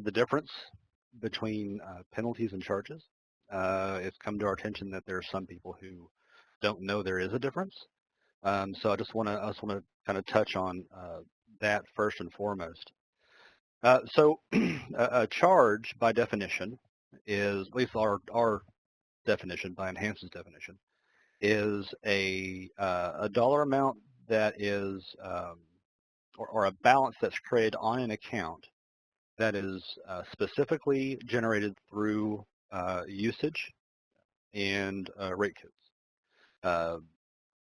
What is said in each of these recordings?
The difference between penalties and charges. It's come to our attention that there are some people who don't know there is a difference. So I just want to kind of touch on that first and foremost. So a charge, by definition, is, at least our definition, by inHANCE's definition, is a dollar amount that is, or a balance that's created on an account that is specifically generated through usage and rate codes.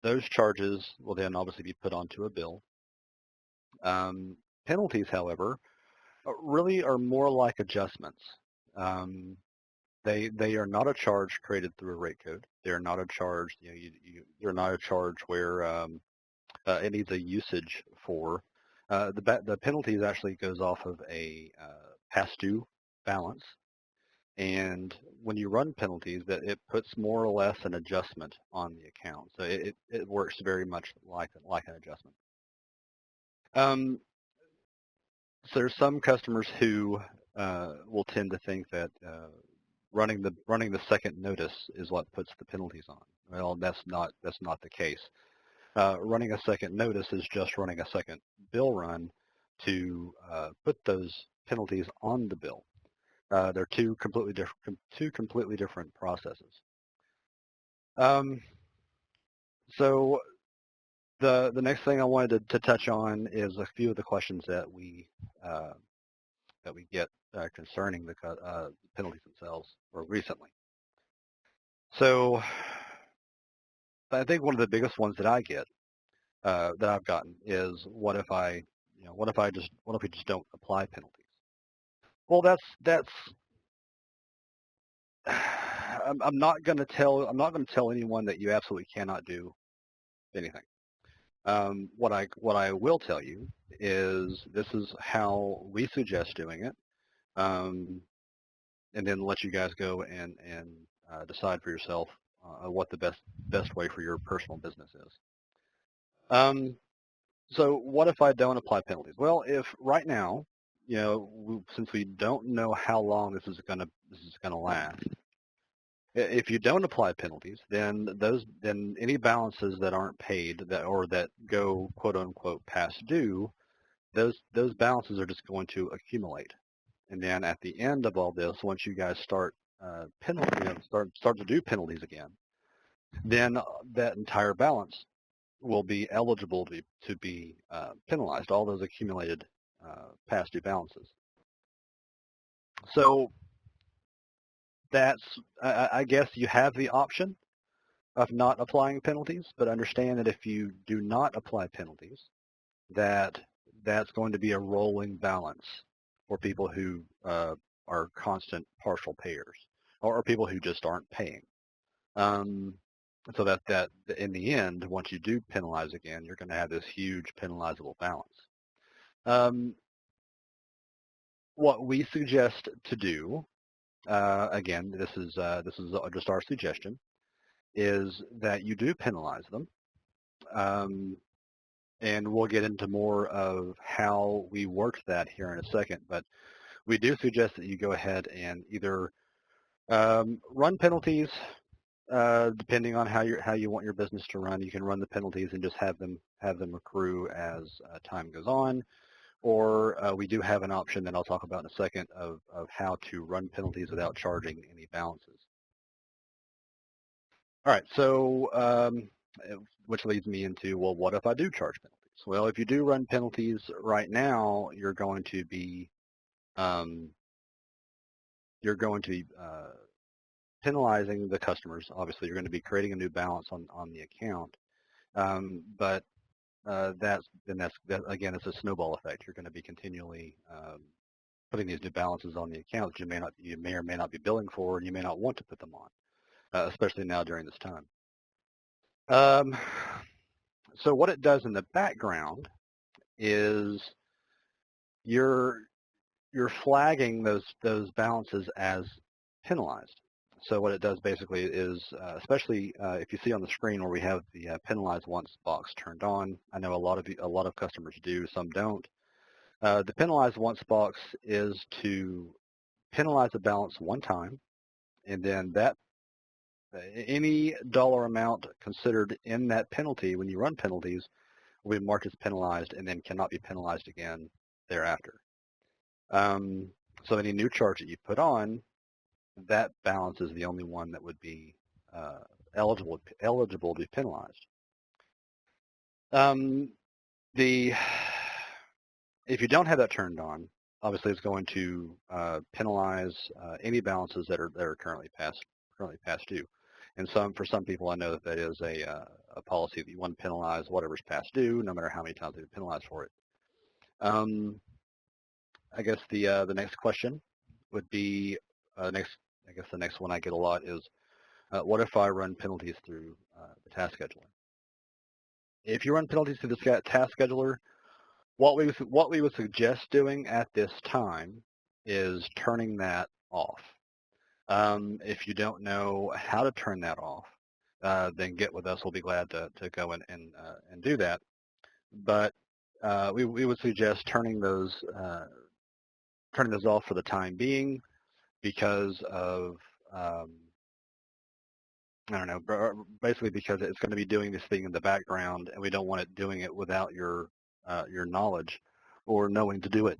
Those charges will then obviously be put onto a bill. Penalties, however, really are more like adjustments. They are not a charge created through a rate code. They're not a charge. They're not a charge where it needs a usage for. The penalties actually goes off of a past due balance, and when you run penalties, that it puts more or less an adjustment on the account. So it works very much like an adjustment. So there's some customers who will tend to think that running the second notice is what puts the penalties on. Well, that's not the case. Running a second notice is just running a second bill run to put those penalties on the bill. They're two completely different processes. So the next thing I wanted to touch on is a few of the questions that we get concerning the penalties themselves, or recently. So I think one of the biggest ones that I get, that I've gotten, is what if we just don't apply penalties? Well, that's I'm not going to tell anyone that you absolutely cannot do anything. What I will tell you is this is how we suggest doing it, and then let you guys go and decide for yourself what the best way for your personal business is. So what if I don't apply penalties? Well, if right now, since we don't know how long this is gonna last, if you don't apply penalties, then any balances that aren't paid that go quote unquote past due, those balances are just going to accumulate. And then at the end of all this, once you guys start start to do penalties again, then that entire balance will be eligible to be penalized, all those accumulated past due balances. So I guess you have the option of not applying penalties, but understand that if you do not apply penalties, that's going to be a rolling balance for people who are constant partial payers, or people who just aren't paying. So that in the end, once you do penalize again, you're going to have this huge penalizable balance. What we suggest to do, again, this is just our suggestion, is that you do penalize them, and we'll get into more of how we work that here in a second. But we do suggest that you go ahead and either run penalties. Depending on how you want your business to run, you can run the penalties and just have them accrue as time goes on, or we do have an option that I'll talk about in a second of how to run penalties without charging any balances. All right, so which leads me into, well, what if I do charge penalties? Well, if you do run penalties right now, you're going to be penalizing the customers. Obviously, you're going to be creating a new balance on the account, but that again, it's a snowball effect. You're going to be continually putting these new balances on the account that you may or may not be billing for, and you may not want to put them on, especially now during this time. So what it does in the background is you're flagging those balances as penalized. So what it does basically is, especially if you see on the screen where we have the penalized once box turned on, I know a lot of customers do, some don't. The penalized once box is to penalize a balance one time, and then that any dollar amount considered in that penalty when you run penalties will be marked as penalized and then cannot be penalized again thereafter. So any new charge that you put on, that balance is the only one that would be eligible to be penalized. If you don't have that turned on, obviously it's going to penalize any balances that are currently past due. And for some people, I know that is a policy that you want to penalize whatever's past due, no matter how many times they've been penalized for it. I guess the next question would be I guess the next one I get a lot is, what if I run penalties through the task scheduler? If you run penalties through the task scheduler, what we would suggest doing at this time is turning that off. If you don't know how to turn that off, then get with us. We'll be glad to go in and do that. But we would suggest turning those off for the time being because of I don't know, basically because it's going to be doing this thing in the background, and we don't want it doing it without your knowledge or knowing to do it.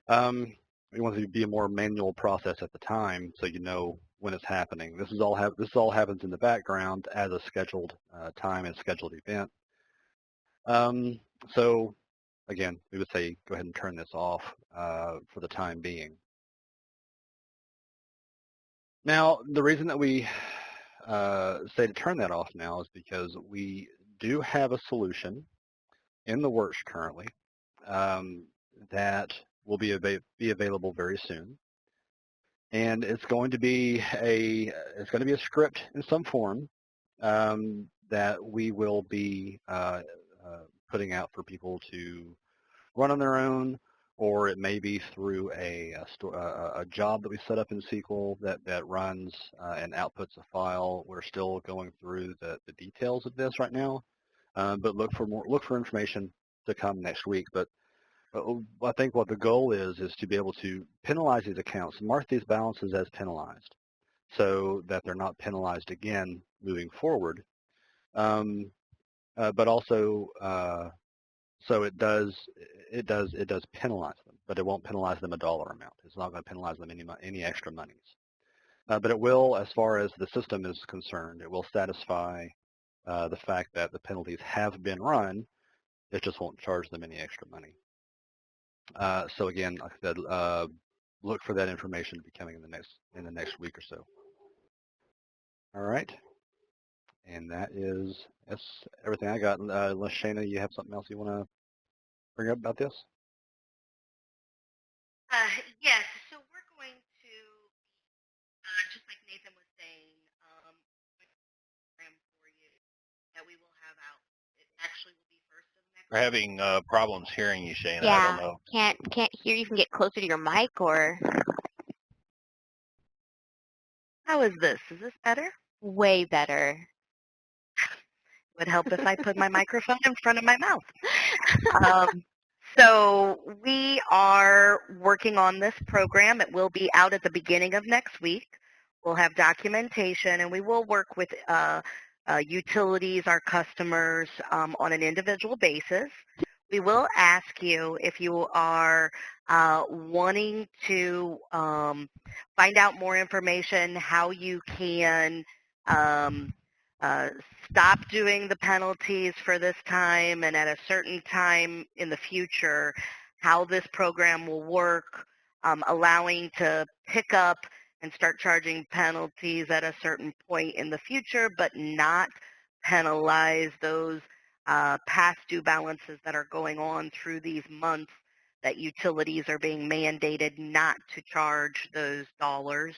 We want it to be a more manual process at the time, so you know when it's happening. This all happens in the background as a scheduled time and scheduled event. So again, we would say go ahead and turn this off for the time being. Now, the reason that we say to turn that off now is because we do have a solution in the works currently that will be available very soon, and it's going to be a script in some form that we will be putting out for people to run on their own, or it may be through a job that we set up in SQL that runs and outputs a file. We're still going through the details of this right now, but look for information to come next week. But I think what the goal is to be able to penalize these accounts, mark these balances as penalized, so that they're not penalized again moving forward. But also so it does penalize them, but it won't penalize them a dollar amount. It's not going to penalize them any extra monies. But it will, as far as the system is concerned, it will satisfy the fact that the penalties have been run. It just won't charge them any extra money. So again, like I said, look for that information to be coming in the next week or so. All right. And that's everything I got. Unless Shaena, you have something else you want to bring up about this? Yes, so we're going to, just like Nathan was saying, program for you that we will have out. It actually will be first of next We're having problems hearing you, Shaena. Yeah, I don't know. can't hear. You can get closer to your mic, or How is this? Is this better? way better. Would help if I put my microphone in front of my mouth. So we are working on this program. It will be out at the beginning of next week. We'll have documentation, and we will work with utilities, our customers, on an individual basis. We will ask you if you are wanting to find out more information, how you can stop doing the penalties for this time, and at a certain time in the future, how this program will work, allowing to pick up and start charging penalties at a certain point in the future, but not penalize those past due balances that are going on through these months that utilities are being mandated not to charge those dollars.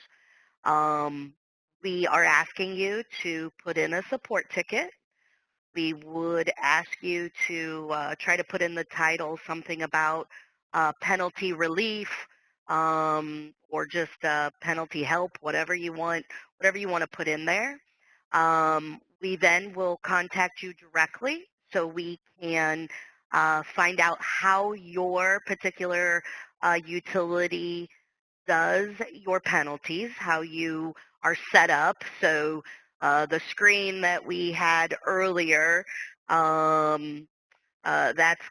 We are asking you to put in a support ticket. We would ask you to try to put in the title something about penalty relief, or just penalty help, whatever you want to put in there. We then will contact you directly so we can find out how your particular utility does your penalties, how you are set up. So the screen that we had earlier, that's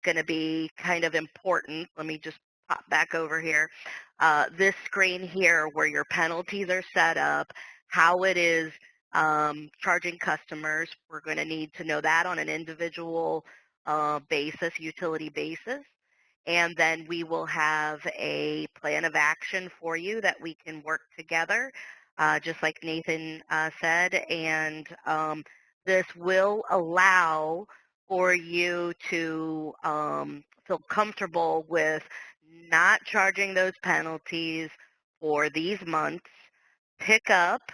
going to be kind of important. Let me just pop back over here. This screen here where your penalties are set up, how it is charging customers. We're going to need to know that on an individual basis, utility basis. And then we will have a plan of action for you that we can work together, just like Nathan said. And this will allow for you to feel comfortable with not charging those penalties for these months. Pick up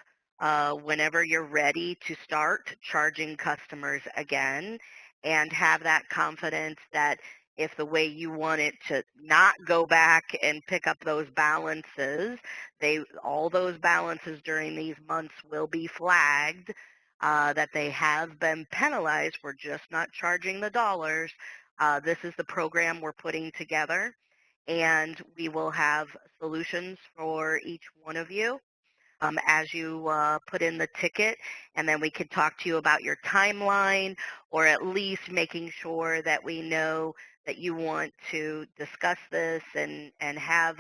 whenever you're ready to start charging customers again, and have that confidence that if the way you want it to not go back and pick up those balances, all those balances during these months will be flagged, that they have been penalized. We're just not charging the dollars. This is the program we're putting together, and we will have solutions for each one of you as you put in the ticket, and then we could talk to you about your timeline, or at least making sure that we know that you want to discuss this and have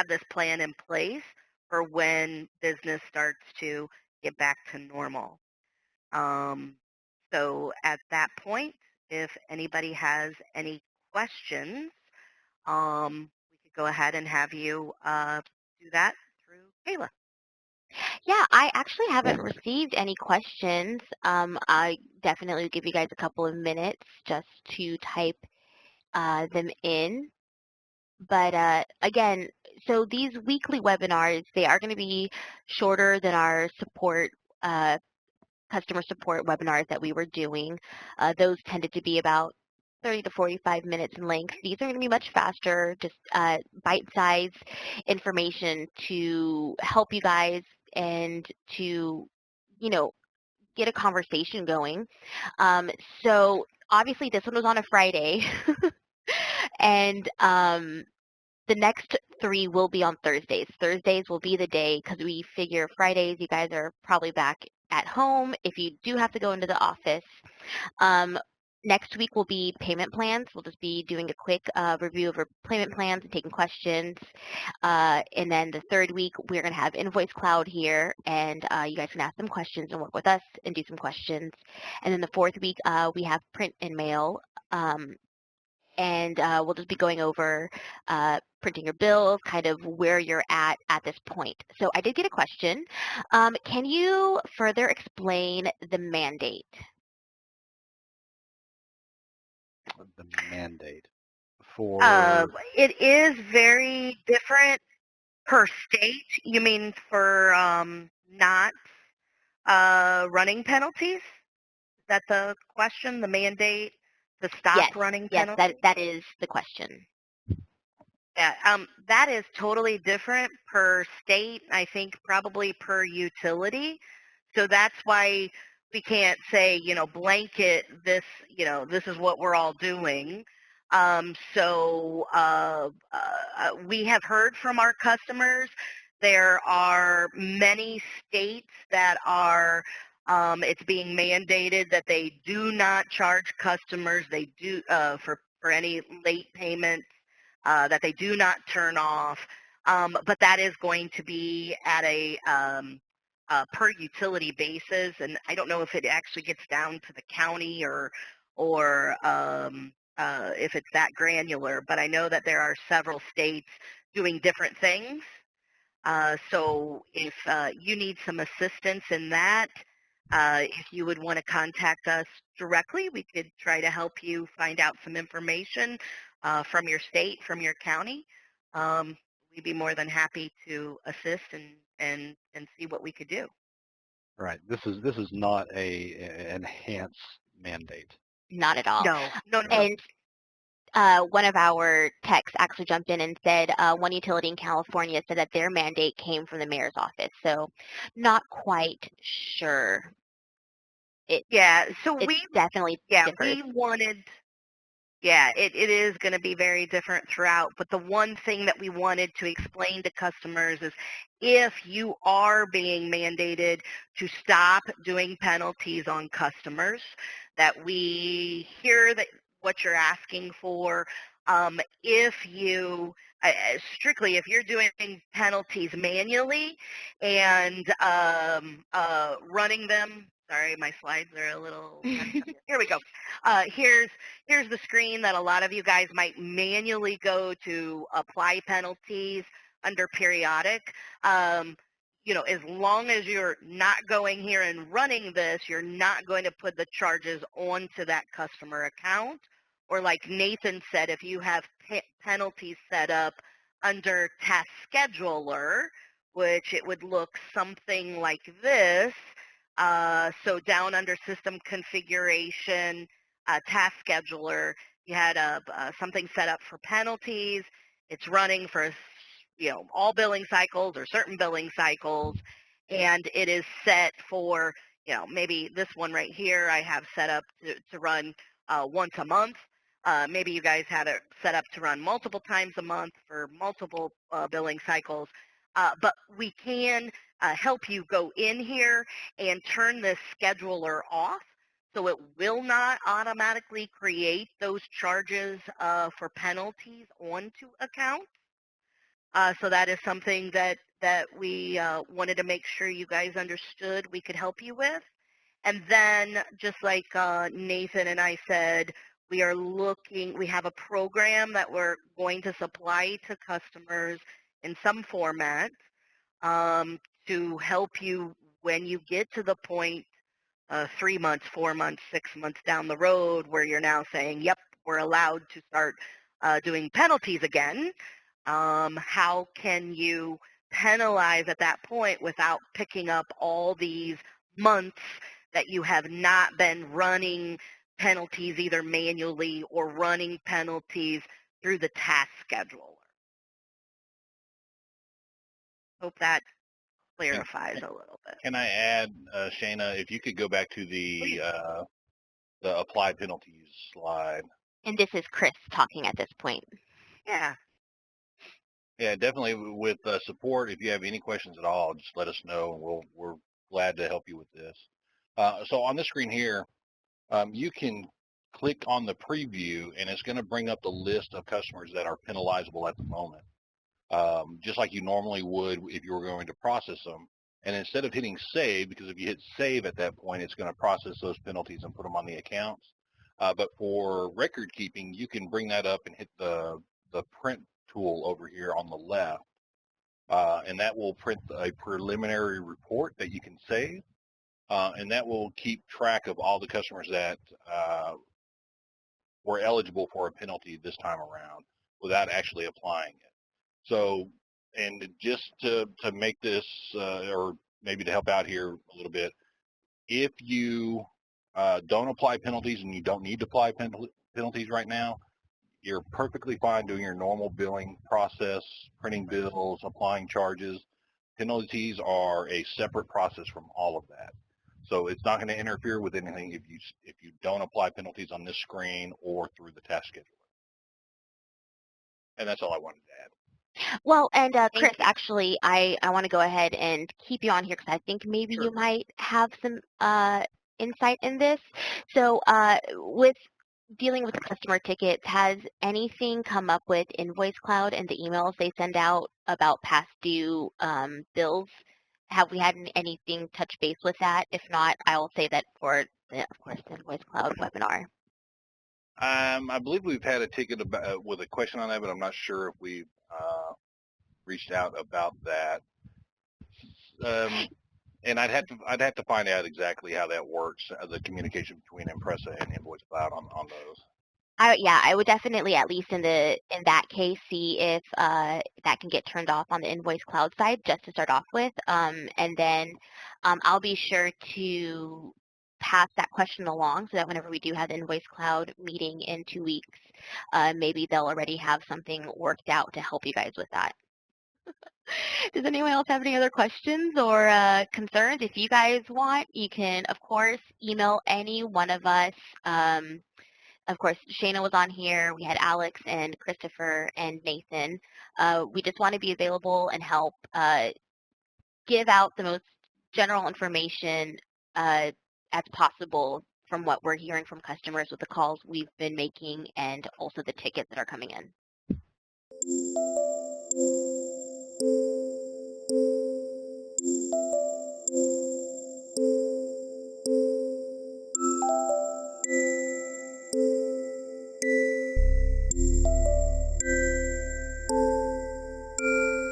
this plan in place for when business starts to get back to normal. So at that point, if anybody has any questions, we could go ahead and have you do that through Kayla. Yeah, I actually haven't received any questions. I definitely will give you guys a couple of minutes just to type them in. But again, so these weekly webinars, they are going to be shorter than our customer support webinars that we were doing. Those tended to be about 30 to 45 minutes in length. These are going to be much faster, just bite-sized information to help you guys and to, get a conversation going. So obviously this one was on a Friday, and the next 3 will be on Thursdays. Thursdays will be the day because we figure Fridays you guys are probably back at home if you do have to go into the office. Next week will be payment plans. We'll just be doing a quick review of our payment plans and taking questions. And then the third week, we're going to have Invoice Cloud here, and you guys can ask them questions and work with us and do some questions. And then the fourth week, we have print and mail. And we'll just be going over printing your bills, kind of where you're at this point. So I did get a question. Can you further explain the mandate? The mandate for It is very different per state. You mean for not running penalties? Is that the question? The mandate to stop running penalties? Yes, that is the question. Yeah, that is totally different per state, I think probably per utility. So that's why we can't say, blanket this, this is what we're all doing. We have heard from our customers. There are many states that are, it's being mandated that they do not charge customers. They do for any late payments. That they do not turn off, but that is going to be at a per utility basis, and I don't know if it actually gets down to the county or if it's that granular, but I know that there are several states doing different things. So if you need some assistance in that, if you would want to contact us directly, we could try to help you find out some information from your state, from your county. We'd be more than happy to assist and see what we could do. right. This is not a enhanced mandate. Not at all. No. And one of our techs actually jumped in and said one utility in California said that their mandate came from the mayor's office. So not quite sure. Yeah, so It we definitely differs. we wanted it is going to be very different throughout, but the one thing that we wanted to explain to customers is if you are being mandated to stop doing penalties on customers, that we hear that what you're asking for. If you strictly, if you're doing penalties manually and running them, sorry, my slides are a little, here we go. Here's the screen that a lot of you guys might manually go to apply penalties under periodic. As long as you're not going here and running this, you're not going to put the charges onto that customer account. Or like Nathan said, if you have penalties set up under task scheduler, which it would look something like this. So down under system configuration, task scheduler, you had something set up for penalties. It's running for all billing cycles or certain billing cycles, and it is set for maybe this one right here I have set up to run once a month. Maybe you guys had it set up to run multiple times a month for multiple billing cycles. But we can help you go in here and turn this scheduler off so it will not automatically create those charges for penalties onto accounts. So that is something that we wanted to make sure you guys understood we could help you with. And then just like Nathan and I said, we have a program that we're going to supply to customers in some format to help you when you get to the point 3 months, 4 months, 6 months down the road where you're now saying, yep, we're allowed to start doing penalties again. How can you penalize at that point without picking up all these months that you have not been running penalties either manually or running penalties through the task scheduler? Hope that clarifies a little bit. Can I add, Shaena, if you could go back to the applied penalties slide. And this is Chris talking at this point. Yeah. Yeah, definitely with support. If you have any questions at all, just let us know, and we're glad to help you with this. So on the screen here, you can click on the preview, and it's going to bring up the list of customers that are penalizable at the moment, just like you normally would if you were going to process them. And instead of hitting save, because if you hit save at that point, it's going to process those penalties and put them on the accounts. But for record keeping, you can bring that up and hit the print tool over here on the left, and that will print a preliminary report that you can save, and that will keep track of all the customers that were eligible for a penalty this time around without actually applying it. So, and just to make this, or maybe to help out here a little bit, if you don't apply penalties and you don't need to apply penalties right now, you're perfectly fine doing your normal billing process, printing bills, applying charges. Penalties are a separate process from all of that. So it's not going to interfere with anything if you don't apply penalties on this screen or through the task scheduler. And that's all I wanted to add. Well, and Chris, actually, I want to go ahead and keep you on here because I think maybe Sure. you might have some insight in this. So with dealing with customer tickets, has anything come up with Invoice Cloud and the emails they send out about past due bills? Have we had anything touch base with that? If not, I will say that for, of course, the Invoice Cloud webinar. I believe we've had a ticket about, with a question on that, but I'm not sure if we've reached out about that. And I'd have to find out exactly how that works, the communication between Impresa and Invoice Cloud on those. I would definitely, at least in that case, see if that can get turned off on the Invoice Cloud side just to start off with, and then I'll be sure to pass that question along so that whenever we do have the Invoice Cloud meeting in 2 weeks, maybe they'll already have something worked out to help you guys with that. Does anyone else have any other questions or concerns? If you guys want, you can, of course, email any one of us. Of course, Shaena was on here. We had Alex and Christopher and Nathan. We just want to be available and help give out the most general information as possible from what we're hearing from customers with the calls we've been making and also the tickets that are coming in.